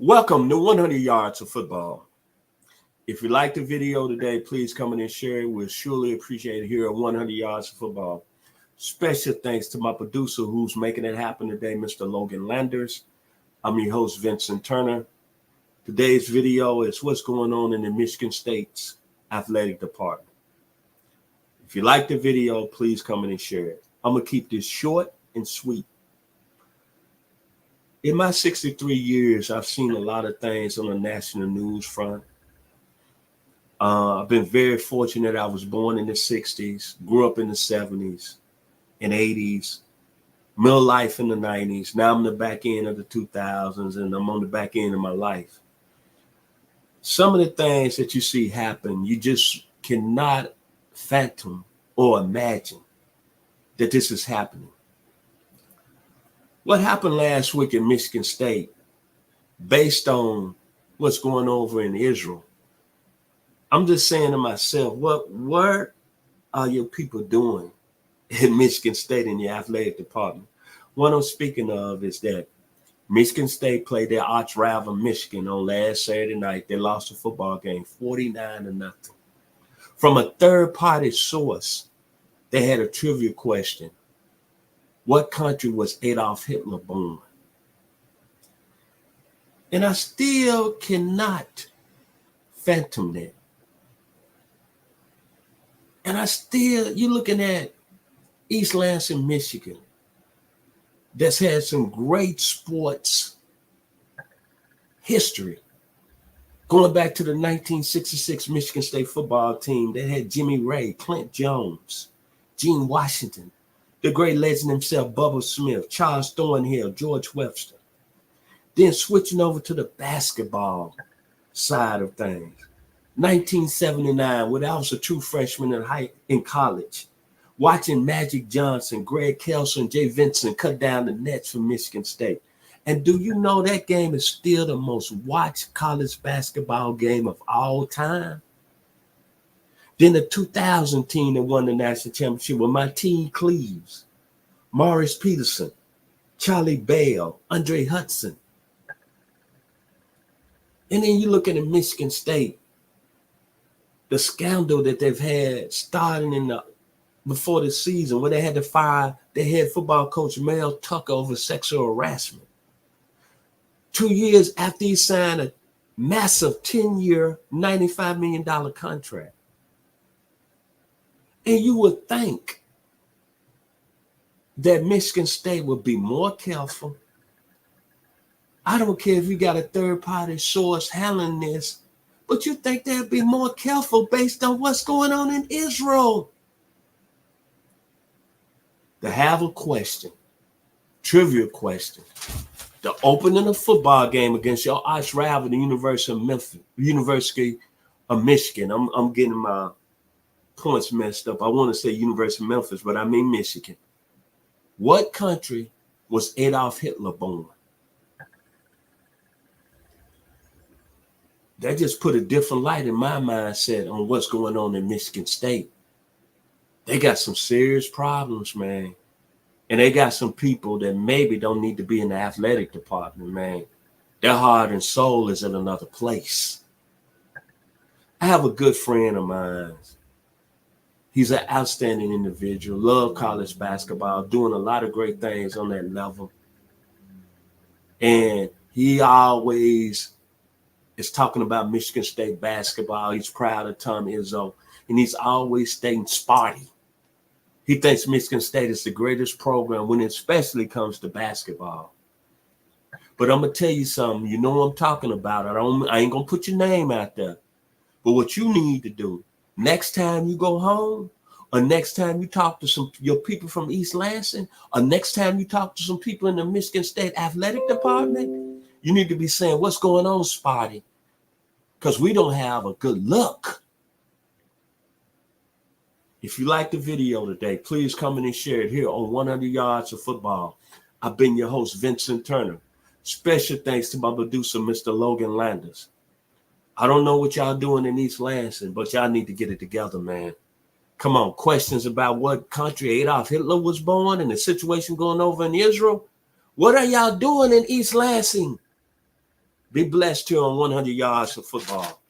Welcome to 100 Yards of Football. If you like the video today, please come in and share it. We'll surely appreciate it here at 100 Yards of Football. Special thanks to my producer who's making it happen today, Mr. Logan Landers. I'm your host, Vincent Turner. Today's video is what's going on in the Michigan State's athletic department. If you like the video, please come in and share it. I'm going to keep this short and sweet. In my 63 years, I've seen a lot of things on the national news front. I've been very fortunate. I was born in the 60s, grew up in the 70s and 80s, middle life in the 90s. Now I'm in the back end of the 2000s, and I'm on the back end of my life. Some of the things that you see happen, you just cannot fathom or imagine that this is happening. What happened last week in Michigan State, based on what's going over in Israel, I'm just saying to myself, what are your people doing in Michigan State in the athletic department? What I'm speaking of is that Michigan State played their arch rival Michigan on last Saturday night. They lost a football game 49-0. From a third-party source, they had a trivia question. What country was Adolf Hitler born? And I still cannot fathom that. And you're looking at East Lansing, Michigan, that's had some great sports history. Going back to the 1966 Michigan State football team that had Jimmy Ray, Clint Jones, Gene Washington, the great legend himself, Bubba Smith, Charles Thornhill, George Webster. Then switching over to the basketball side of things. 1979, when I was a true freshman in college, watching Magic Johnson, Greg Kelso, and Jay Vincent cut down the nets for Michigan State. And do you know that game is still the most watched college basketball game of all time? Then the 2000 team that won the national championship with my team Cleaves, Morris Peterson, Charlie Bell, Andre Hudson. And then you look at the Michigan State, the scandal that they've had starting before the season, where they had to fire their head football coach Mel Tucker over sexual harassment. 2 years after he signed a massive 10-year, $95 million contract. And you would think that Michigan State would be more careful. I don't care if you got a third-party source handling this, but you think they'd be more careful based on what's going on in Israel. To have a question, trivia question, the opening of football game against your arch rival, the University of Michigan. I'm getting my points messed up. I want to say University of Memphis, but I mean Michigan. What country was Adolf Hitler born? That just put a different light in my mindset on what's going on in Michigan State. They got some serious problems, man. And they got some people that maybe don't need to be in the athletic department, man. Their heart and soul is in another place. I have a good friend of mine. He's an outstanding individual, love college basketball, doing a lot of great things on that level. And he always is talking about Michigan State basketball. He's proud of Tom Izzo, and he's always staying Sparty. He thinks Michigan State is the greatest program when it especially comes to basketball. But I'm going to tell you something. You know what I'm talking about. I ain't going to put your name out there. But what you need to do, next time you go home, or next time you talk to your people from East Lansing, or next time you talk to some people in the Michigan State athletic department, you need to be saying, what's going on, Spotty? Because we don't have a good look. If you like the video today, please come in and share it here on 100 Yards of Football. I've been your host, Vincent Turner. Special thanks to my producer, Mr. Logan Landers. I don't know what y'all doing in East Lansing, but y'all need to get it together, man. Come on, questions about what country Adolf Hitler was born and the situation going over in Israel? What are y'all doing in East Lansing? Be blessed here on 100 Yards of Football.